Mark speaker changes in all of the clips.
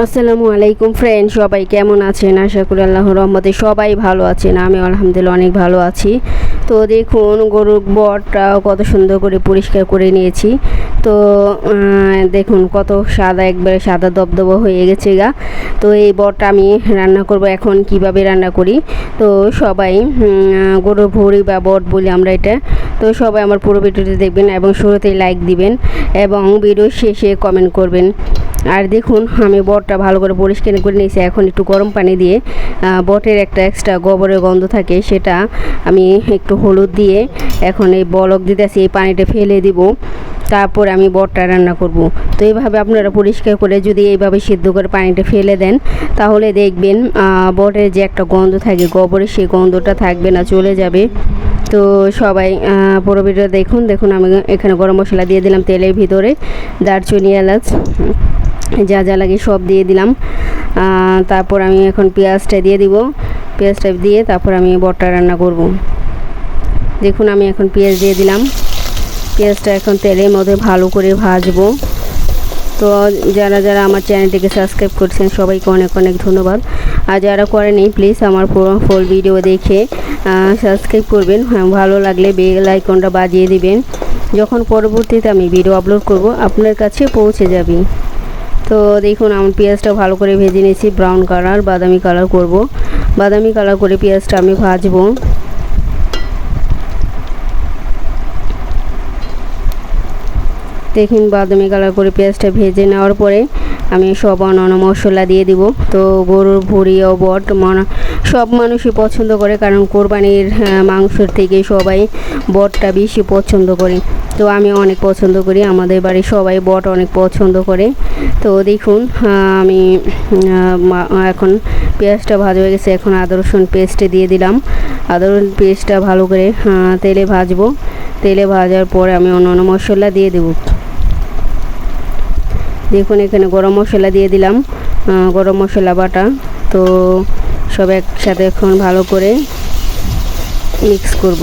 Speaker 1: আসসালামু আলাইকুম ফ্রেন্ড, সবাই কেমন আছেন? আশা করি আল্লাহর রহমতে সবাই ভালো আছেন। আমি আলহামদুলিল্লাহ অনেক ভালো আছি। তো দেখুন গরুর বটটা কত সুন্দর করে পরিষ্কার করে নিয়েছি। তো দেখুন কত সাদা, একবারে সাদা দবদবা হয়ে গেছে গা। তো এই বটটা আমি রান্না করব। এখন কিভাবে রান্না করি, তো সবাই গরুর ভুঁড়ি বা বট বলি আমরা এটা। তো সবাই আমার পুরো ভিডিওটি দেখবেন এবং শুরুতেই লাইক দিবেন এবং ভিডিও শেষে কমেন্ট করবেন। আর দেখুন আমি বটটা ভালো করে পরিষ্কার করে নিয়েছি। এখন একটু গরম পানি দিয়ে বটের একটা এক্সট্রা গোবরের গন্ধ থাকে, সেটা আমি একটু হলুদ দিয়ে এখন এই বলক দিতেছি, এই পানিটা ফেলে দিব। তারপর আমি বটটা রান্না করব। তো এইভাবে আপনারা পরিষ্কার করে যদি এইভাবে সিদ্ধ করে পানিটা ফেলে দেন, তাহলে দেখবেন বটের যে একটা গন্ধ থাকে গোবরের, সেই গন্ধটা থাকবে না, চলে যাবে। তো সবাই পুরো ভিডিও দেখুন আমি এখানে গরম মশলা দিয়ে দিলাম তেলের ভিতরে, দারচিনি, এলাচ, যা যা লাগে সব দিয়ে দিলাম। তারপর আমি এখন পেঁয়াজটা দিয়ে দিব। পেঁয়াজটা দিয়ে তারপর আমি বটটা রান্না করব। দেখুন আমি এখন পেঁয়াজ দিয়ে দিলাম। পেঁয়াজটা এখন তেলের মধ্যে ভালো করে ভাজবো। তো যারা যারা আমার চ্যানেলটিকে সাবস্ক্রাইব করছেন সবাইকে অনেক অনেক ধন্যবাদ। আর যারা করেনি প্লিজ আমার পুরো ফুল ভিডিও দেখে সাবস্ক্রাইব করবেন। ভালো লাগলে বেল আইকনটা বাজিয়ে দিবেন, যখন পরবর্তীতে আমি ভিডিও আপলোড করব আপনার কাছে পৌঁছে যাবে। তো দেখুন আমার পেঁয়াজটা ভালো করে ভেজে নিয়েছি, ব্রাউন কালার, বাদামি কালার করব। বাদামি কালার করে পেঁয়াজটা আমি ভাজবো। দেখুন বাদামি কালার করে পেঁয়াজটা ভেজে নেওয়ার পরে আমি সব অন্যান্য মশলা দিয়ে দিব। তো গরুর ভুঁড়ি ও বট সব মানুষই পছন্দ করে, কারণ কোরবানির মাংসের থেকে সবাই বটটা বেশি পছন্দ করে। তো আমি অনেক পছন্দ করি, আমাদের বাড়ির সবাই বট অনেক পছন্দ করে। তো দেখুন আমি এখন পেঁয়াজটা ভাজা হয়ে গেছে। এখন আদা রসুন পেস্টে দিয়ে দিলাম। আদা রসুন পেস্টটা ভালো করে তেলে ভাজবো। তেলে ভাজার পরে আমি অন্যান্য মশলা দিয়ে দেবো। দেখুন এখানে গরম মশলা দিয়ে দিলাম, গরম মশলা বাটা। তো সব একসাথে এখন ভালো করে মিক্স করব।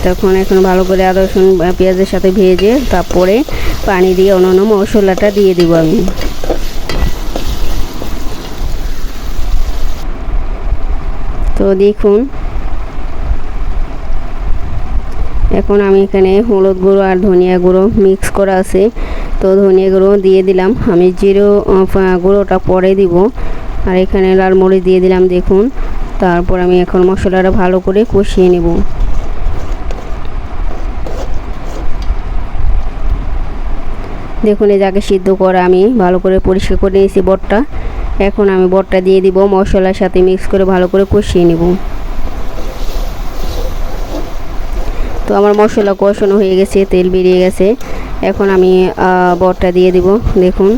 Speaker 1: তখন এখন ভালো করে আদা রসুন পেঁয়াজের সাথে ভেজে তারপরে পানি দিয়ে অন্যান্য মশলাটা দিয়ে দিব আমি। তো দেখুন এখন আমি এখানে হলুদ গুঁড়ো আর ধনিয়া গুঁড়ো মিক্স করা আছে, তো ধনিয়া গুঁড়ো দিয়ে দিলাম। আমি জিরো গুঁড়োটা পরে দিব। আর এখানে লাল মরিচ দিয়ে দিলাম। দেখুন তারপর আমি এখন মশলাটা ভালো করে কষিয়ে নেব। দেখুন এই জায়গায় সিদ্ধ করা আমি ভালো করে পরিষ্কার করে নিয়েছি বটটা। এখন আমি বটটা দিয়ে দিব, মশলার সাথে মিক্স করে ভালো করে কষিয়ে নেব। তো আমার মশলা কষানো হয়ে গেছে, তেল বেরিয়ে গেছে। এখন আমি বটটা দিয়ে দিব। দেখুন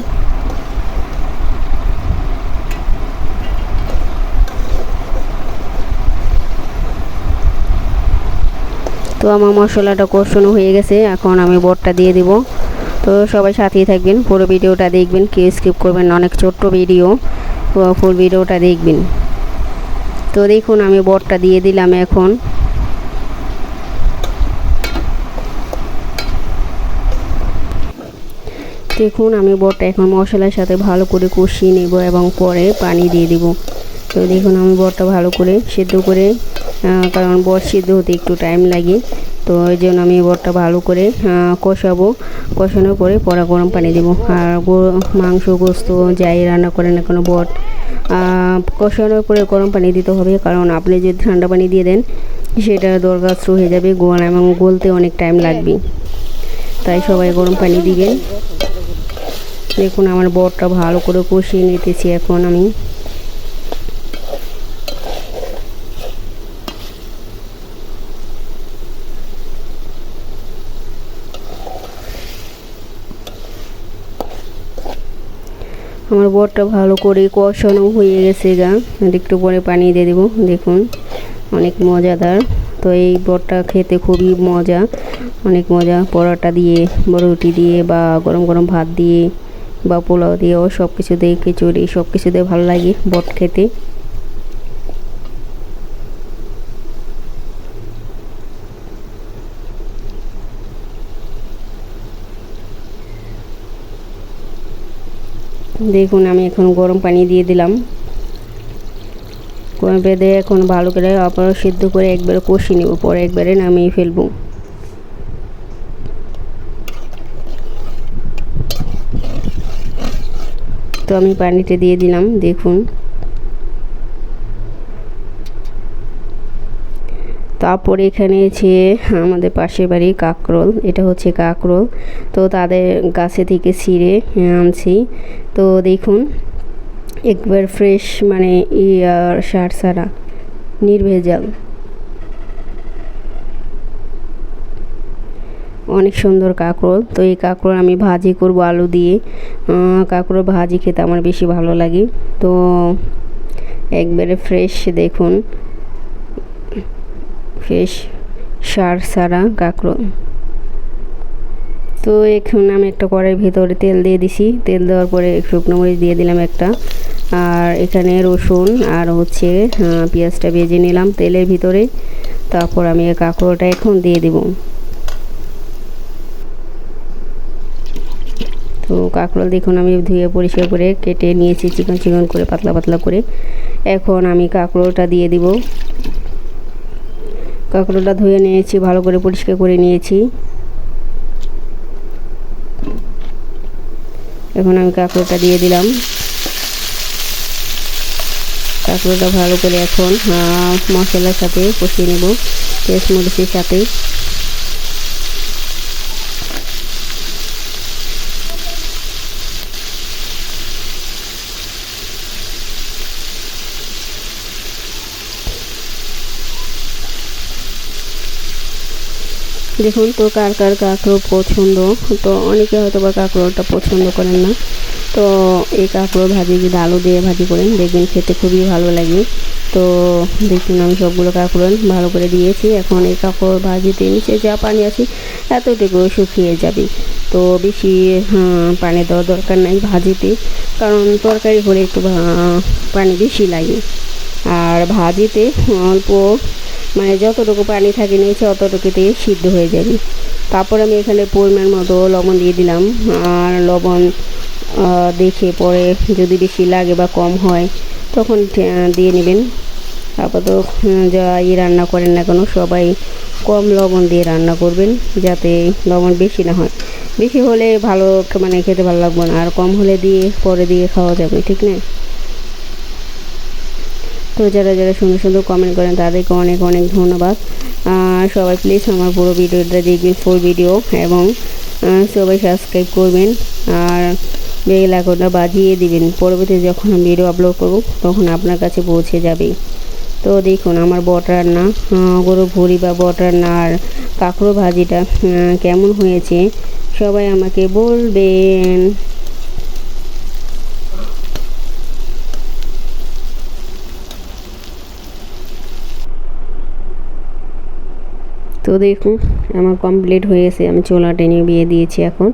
Speaker 1: তো আমার মশলাটা কষানো হয়ে গেছে, এখন আমি বটটা দিয়ে দিব। তো সবাই সাথেই থাকবেন, পুরো ভিডিওটা দেখবেন, কেউ স্কিপ করবেন না, অনেক ছোট্ট ভিডিও, ফুল ভিডিওটা দেখবেন। তো দেখুন আমি বটটা দিয়ে দিলাম। এখন দেখুন আমি বটটা এখন মশলার সাথে ভালো করে কষিয়ে নেব এবং পরে পানি দিয়ে দেব। তো দেখুন আমি বটটা ভালো করে সিদ্ধ করে, কারণ বট সিদ্ধ হতে একটু টাইম লাগে, তো ওই জন্য আমি বটটা ভালো করে কষাবো। কষানোর পরে পরে গরম পানি দেবো। আর মাংস গোস্ত যাই রান্না করেন না কোনো বট কষানোর পরে গরম পানি দিতে হবে, কারণ আপনি যদি ঠান্ডা পানি দিয়ে দেন সেটা দরগাস্ত হয়ে যাবে, গোয়াল এবং গলতে অনেক টাইম লাগবে, তাই সবাই গরম পানি দিবেন। দেখুন আমার বটটা ভালো করে কষিয়ে নিতেছি এখন আমি। আমার বটটা ভালো করে কষানো হয়ে গেছে গা, একটু পরে পানি দিয়ে দেবো। দেখুন অনেক মজাদার। তো এই বটটা খেতে খুবই মজা, অনেক মজা, পরোটা দিয়ে, রুটি দিয়ে বা গরম গরম ভাত দিয়ে বা পোলাও দিয়েও সব কিছু দিয়ে, খিচুড়ি সব কিছু দিয়ে ভালো লাগে বট খেতে। দেখুন আমি এখন গরম পানি দিয়ে দিলাম, বেঁধে এখন ভালো করে আবার সিদ্ধ করে একবারে কষিয়ে নেব, পরে একবারে নামিয়ে ফেলবো। তো আমি পানিটা দিয়ে দিলাম। দেখুন তারপরে এখানে আমাদের পাশের বাড়ি কাকরোল, এটা হচ্ছে কাকরোল, তো তাদের গাছে থেকে ছিঁড়ে আনছি। তো দেখুন একবার ফ্রেশ, মানে সার ছাড়া নির্ভেজাল, অনেক সুন্দর কাঁকরোল। তো এই কাঁকরোল আমি ভাজি করব আলু দিয়ে। কাঁকরোল ভাজি খেতে আমার বেশি ভালো লাগে। তো একবারে ফ্রেশ, দেখুন ফ্রেশ সার ছাড়া কাঁকরোল। তো এখন আমি একটা কড়াইয়ের ভিতরে তেল দিয়ে দিছি, তেল দেওয়ার পরে শুকনো মরিচ দিয়ে দিলাম একটা, আর এখানে রসুন আর পেঁয়াজটা ভেজে নিলাম তেলের ভিতরে। তারপর আমি এই কাঁকরোলটা এখন দিয়ে দেব। তো কাঁকরোল দেখুন আমি ধুয়ে পরিষ্কার করে কেটে নিয়েছি চিকন চিকন করে, পাতলা পাতলা করে। এখন আমি কাঁকরোলটা দিয়ে দিব। কাঁকরোলটা ধুয়ে নিয়েছি, ভালো করে পরিষ্কার করে নিয়েছি। এখন আমি কাঁকরোলটা দিয়ে দিলাম। কাঁকরোলটা ভালো করে এখন মশলার সাথে কষিয়ে নেব, পেঁয়াজ মরিচের সাথে। দেখুন তো কার কার কাঁকরোল পছন্দ, তো অনেকে হয়তো বা কাঁকরোলটা পছন্দ করেন না। তো এই কাঁকরোল ভাজি যদি আলু দিয়ে ভাজি করেন দেখবেন খেতে খুবই ভালো লাগে। তো দেখুন আমি সবগুলো কাঁকরোল ভালো করে দিয়েছি। এখন এই কাঁকরোল ভাজিতে নিচে যা পানি আছে এতটুকু শুকিয়ে যাবে। তো বেশি পানি দেওয়ার দরকার নাই ভাজিতে, কারণ তরকারি হলে একটু পানি বেশি লাগে। আর ভাজিতে অল্প, মানে যতটুকু পানি থাকে নিয়েছে অতটুকুতে সিদ্ধ হয়ে যাবে। তারপর আমি এখানে পরিমাণ মতো লবণ দিয়ে দিলাম। আর লবণ দেখে পরে যদি বেশি লাগে বা কম হয় তখন দিয়ে নেবেন। আপাতত যা রান্না করেন না কেন সবাই কম লবণ দিয়ে রান্না করবেন, যাতে লবণ বেশি না হয়। বেশি হলে ভালো, মানে খেতে ভালো লাগবে না, আর কম হলে পরে দিয়ে খাওয়া যাবে, ঠিক না? তো যারা যারা সুন্দর সুন্দর কমেন্ট করেন তাদেরকে অনেক অনেক ধন্যবাদ। সবাই প্লিজ আমার পুরো ভিডিওটা দেখবেন, ফুল ভিডিও, এবং সবাই সাবস্ক্রাইব করবেন আর বেল আইকনটা বাজিয়ে দিবেন। পরবর্তী যখন আমি ভিডিও আপলোড করব তখন আপনার কাছে পৌঁছে যাবে। তো দেখুন আমার বট রান্না, গরু ভুড়ি বা বট রান্না আর কাঁকরোল ভাজিটা কেমন হয়েছে সবাই আমাকে বলবেন। তো দেখুন আমার কমপ্লিট হয়ে গেছে, আমি চোলাটা নিয়ে দিয়ে দিয়েছি এখন।